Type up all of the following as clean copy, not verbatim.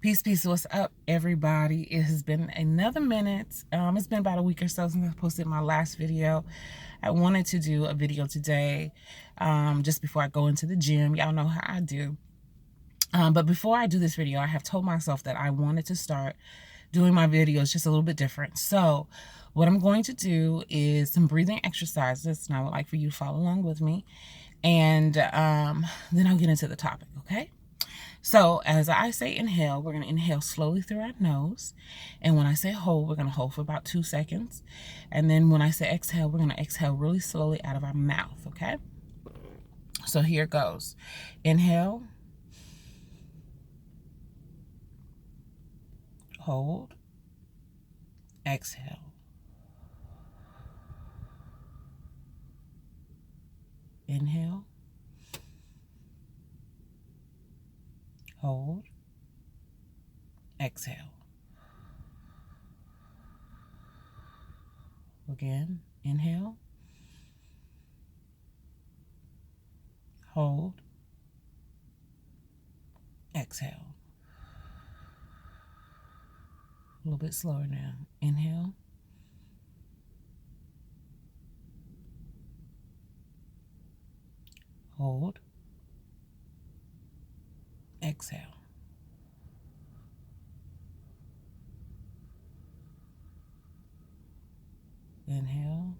Peace. What's up, everybody? It has been another minute. It's been about a week or so since I posted my last video. I wanted to do a video today, just before I go into the gym. Y'all know how I do. But before I do this video, I have told myself that I wanted to start doing my videos just a little bit different. So what I'm going to do is some breathing exercises, and I would like for you to follow along with me. And then I'll get into the topic, okay? So as I say inhale, we're going to inhale slowly through our nose. And when I say hold, we're going to hold for about 2 seconds. And then when I say exhale, we're going to exhale really slowly out of our mouth, okay? So here goes. Inhale. Hold. Exhale. Inhale. Hold. Exhale. Again, inhale. Hold. Exhale. A little bit slower now. Inhale. Hold. Exhale. Inhale.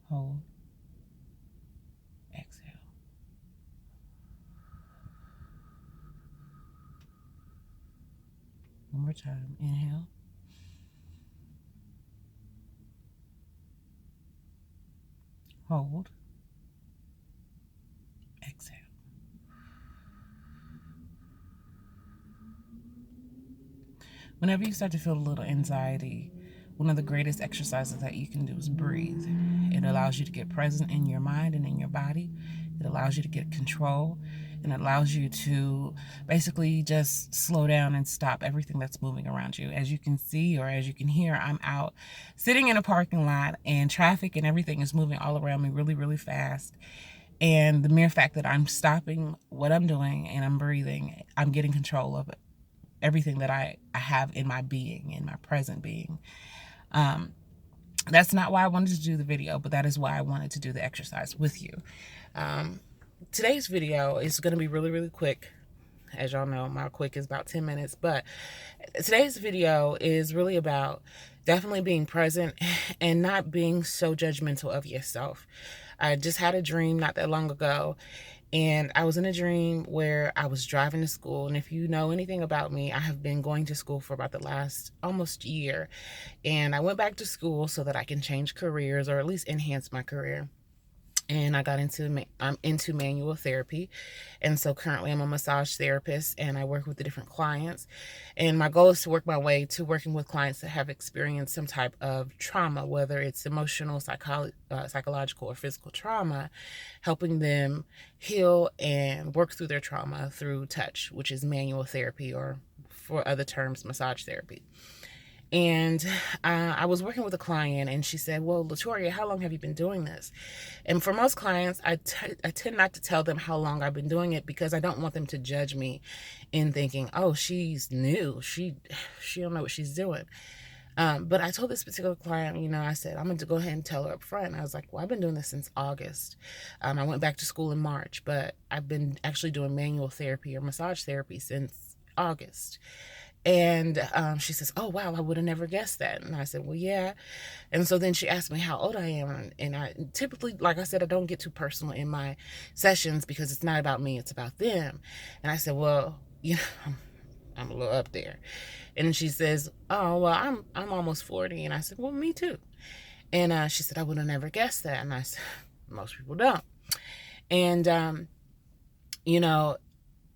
Hold. Exhale. One more time. Inhale. Hold. Exhale. Whenever you start to feel a little anxiety, one of the greatest exercises that you can do is breathe. It allows you to get present in your mind and in your body. It allows you to get control, and it allows you to basically just slow down and stop everything that's moving around you. As you can see, or as you can hear, I'm out sitting in a parking lot, and traffic and everything is moving all around me really, really fast. And the mere fact that I'm stopping what I'm doing and I'm breathing, I'm getting control of it. Everything that I have in my being, in my present being. That's not why I wanted to do the video, but that is why I wanted to do the exercise with you. Today's video is going to be really, really quick. As y'all know, my quick is about 10 minutes, but today's video is really about definitely being present and not being so judgmental of yourself. I just had a dream not that long ago, and I was in a dream where I was driving to school. And if you know anything about me, I have been going to school for about the last almost year. And I went back to school so that I can change careers, or at least enhance my career. And I'm into manual therapy. And so currently I'm a massage therapist, and I work with the different clients. And my goal is to work my way to working with clients that have experienced some type of trauma, whether it's emotional, psychological, or physical trauma, helping them heal and work through their trauma through touch, which is manual therapy, or for other terms, massage therapy. And I was working with a client, and she said, well, Latoria, how long have you been doing this? And for most clients, I tend not to tell them how long I've been doing it, because I don't want them to judge me in thinking, oh, she's new. She don't know what she's doing. But I told this particular client, I said, I'm going to go ahead and tell her up front. I was like, well, I've been doing this since August. I went back to school in March, but I've been actually doing manual therapy or massage therapy since August. And she says, oh, wow, I would have never guessed that. And I said, well, yeah. And so then she asked me how old I am. And I typically, like I said, I don't get too personal in my sessions, because it's not about me, it's about them. And I said, well, I'm a little up there. And she says, oh, well, I'm almost 40. And I said, well, me too. And she said, I would have never guessed that. And I said, most people don't. And,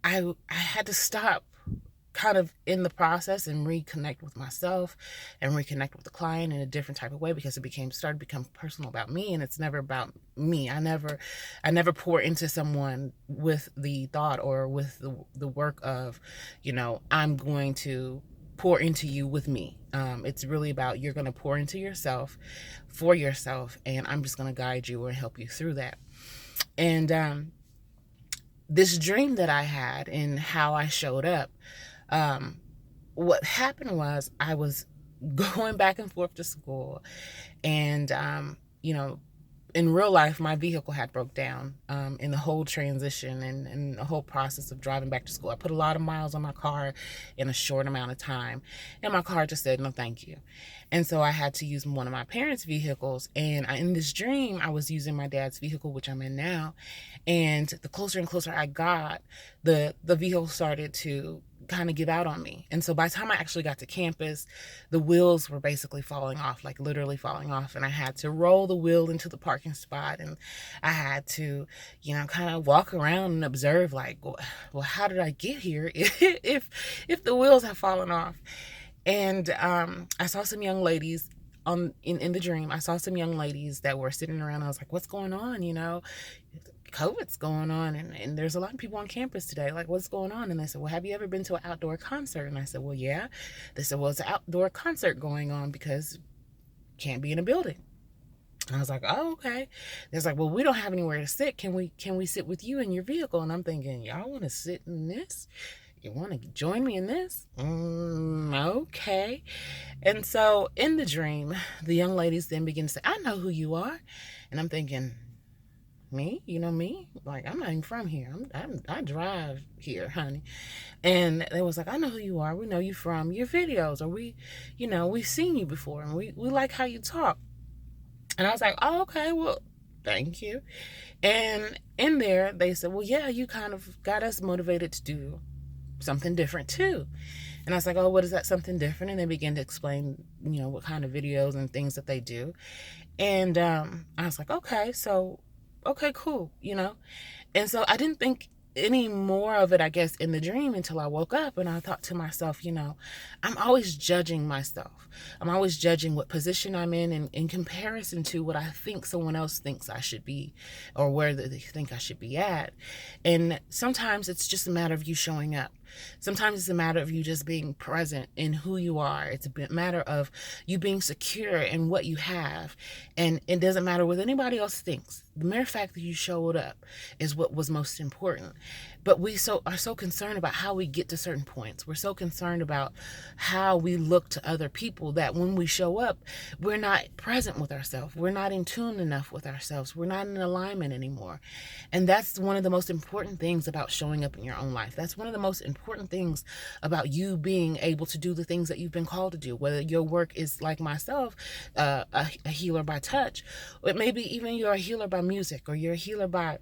I had to stop kind of in the process and reconnect with myself and reconnect with the client in a different type of way, because it started to become personal about me, and it's never about me. I never pour into someone with the thought or with the work of, I'm going to pour into you with me. It's really about, you're going to pour into yourself for yourself, and I'm just going to guide you and help you through that. And this dream that I had and how I showed up, what happened was I was going back and forth to school, and you know, in real life, my vehicle had broke down in the whole transition and the whole process of driving back to school. I put a lot of miles on my car in a short amount of time, and my car just said, no, thank you. And so I had to use one of my parents' vehicles. And in this dream, I was using my dad's vehicle, which I'm in now. And the closer and closer I got, the vehicle started to kind of give out on me. And so by the time I actually got to campus, the wheels were basically falling off, like literally falling off. And I had to roll the wheel into the parking spot. And I had to, kind of walk around and observe, like, well, how did I get here if the wheels have fallen off? And I saw some young ladies in the dream. I saw some young ladies that were sitting around. I was like, what's going on? COVID's going on, and there's a lot of people on campus today. Like, what's going on? And they said, well, have you ever been to an outdoor concert? And I said, well, yeah. They said, well, it's an outdoor concert going on because you can't be in a building. And I was like, oh, okay. They're like, well, we don't have anywhere to sit. Can we sit with you in your vehicle? And I'm thinking, y'all want to sit in this? You want to join me in this? Okay. And so in the dream, the young ladies then begin to say, I know who you are. And I'm thinking, me? You know me? Like, I'm not even from here. I drive here, honey. And they was like, I know who you are. We know you from your videos, or we've seen you before, and we like how you talk. And I was like, oh, okay, well, thank you. And in there, they said, well, yeah, you kind of got us motivated to do something different too. And I was like, oh, what is that something different? And they began to explain, what kind of videos and things that they do. And I was like, okay, cool, And so I didn't think any more of it, I guess, in the dream until I woke up, and I thought to myself, I'm always judging myself. I'm always judging what position I'm in comparison to what I think someone else thinks I should be, or where they think I should be at. And sometimes it's just a matter of you showing up. Sometimes it's a matter of you just being present in who you are. It's a matter of you being secure in what you have. And it doesn't matter what anybody else thinks. The mere fact that you showed up is what was most important. But we are so concerned about how we get to certain points. We're so concerned about how we look to other people that when we show up, we're not present with ourselves. We're not in tune enough with ourselves. We're not in alignment anymore. And that's one of the most important things about showing up in your own life. That's one of the most important things about you being able to do the things that you've been called to do. Whether your work is, like myself, a healer by touch, or maybe even you're a healer by music, or you're a healer by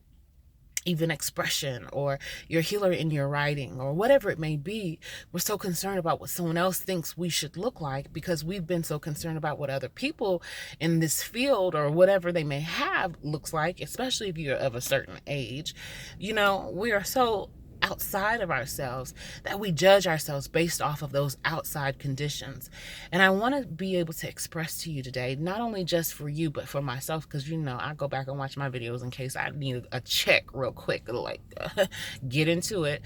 even expression, or you're a healer in your writing, or whatever it may be. We're so concerned about what someone else thinks we should look like because we've been so concerned about what other people in this field or whatever they may have looks like, especially if you're of a certain age. We are so outside of ourselves that we judge ourselves based off of those outside conditions. And I want to be able to express to you today, not only just for you, but for myself, because I go back and watch my videos in case I need a check real quick, like get into it.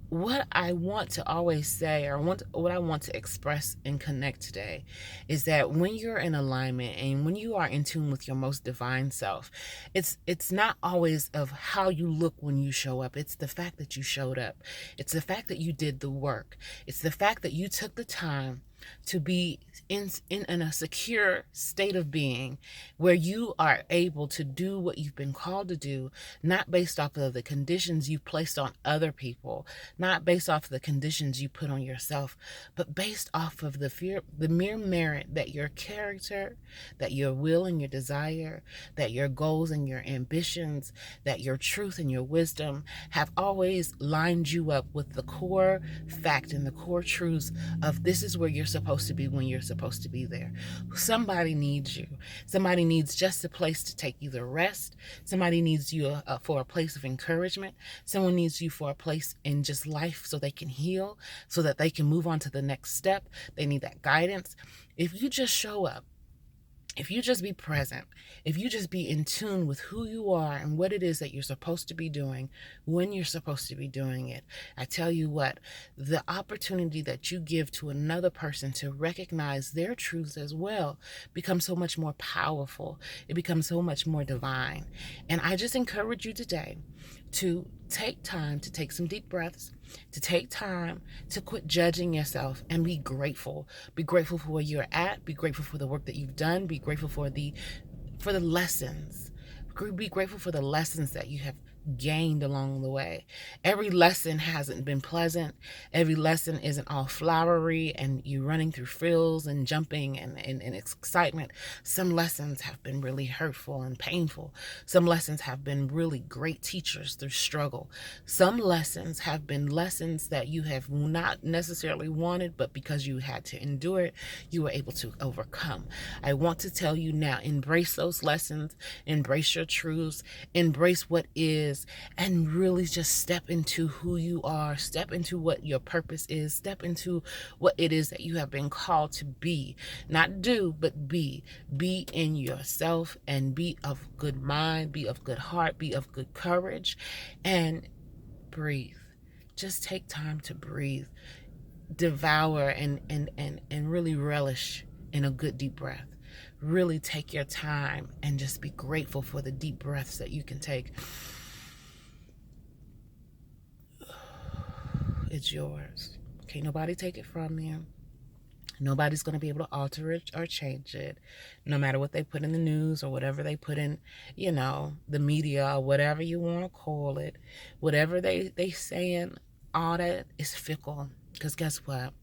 What I want to always say, or what I want to express and connect today, is that when you're in alignment and when you are in tune with your most divine self, it's not always of how you look when you show up. It's the fact that you showed up. It's the fact that you did the work. It's the fact that you took the time to be in a secure state of being where you are able to do what you've been called to do, not based off of the conditions you placed on other people, not based off of the conditions you put on yourself, but based off of the mere merit that your character, that your will and your desire, that your goals and your ambitions, that your truth and your wisdom have always lined you up with the core fact and the core truths of this is where you're supposed to be when you're supposed to be there. Somebody needs you. Somebody needs just a place to take you to rest. Somebody needs you for a place of encouragement. Someone needs you for a place in just life so they can heal, so that they can move on to the next step. They need that guidance. If you just show up, If you just be present, if you just be in tune with who you are and what it is that you're supposed to be doing, when you're supposed to be doing it, I tell you what, the opportunity that you give to another person to recognize their truths as well becomes so much more powerful. It becomes so much more divine. And I just encourage you today to take time to take some deep breaths, to take time to quit judging yourself and be grateful. Be grateful for where you're at. Be grateful for the work that you've done. Be grateful for the lessons. Be grateful for the lessons that you have gained along the way. Every lesson hasn't been pleasant. Every lesson isn't all flowery and you running through frills and jumping and excitement. Some lessons have been really hurtful and painful. Some lessons have been really great teachers through struggle. Some lessons have been lessons that you have not necessarily wanted, but because you had to endure it, you were able to overcome. I want to tell you now, embrace those lessons, embrace your truths, embrace what is, and really just step into who you are, step into what your purpose is, step into what it is that you have been called to be. Not do, but be. Be in yourself and be of good mind, be of good heart, be of good courage, and breathe. Just take time to breathe. Devour and really relish in a good deep breath. Really take your time and just be grateful for the deep breaths that you can take. It's yours. Can't nobody take it from you. Nobody's going to be able to alter it or change it, no matter what they put in the news or whatever they put in, the media or whatever you want to call it. Whatever they saying, all that is fickle. Because guess what?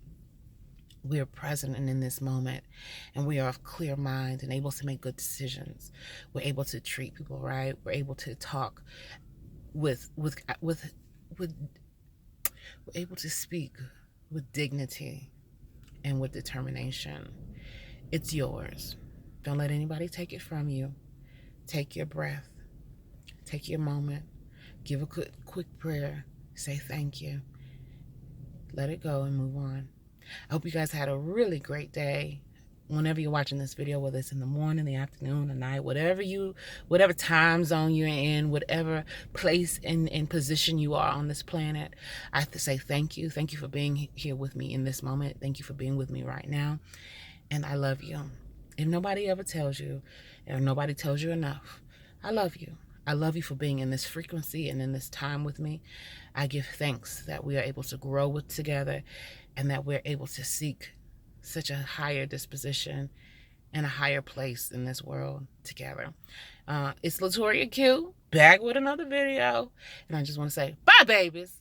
We are present and in this moment, and we are of clear mind and able to make good decisions. We're able to treat people right. We're able to talk we're able to speak with dignity and with determination. It's yours. Don't let anybody take it from you. Take your breath. Take your moment. Give a quick prayer. Say thank you. Let it go and move on. I hope you guys had a really great day. Whenever you're watching this video, whether it's in the morning, the afternoon, the night, whatever time zone you're in, whatever place and position you are on this planet, I have to say thank you. Thank you for being here with me in this moment. Thank you for being with me right now. And I love you. If nobody ever tells you, and nobody tells you enough, I love you. I love you for being in this frequency and in this time with me. I give thanks that we are able to grow together and that we're able to seek such a higher disposition and a higher place in this world together. It's Latoria Q, back with another video. And I just want to say, bye, babies.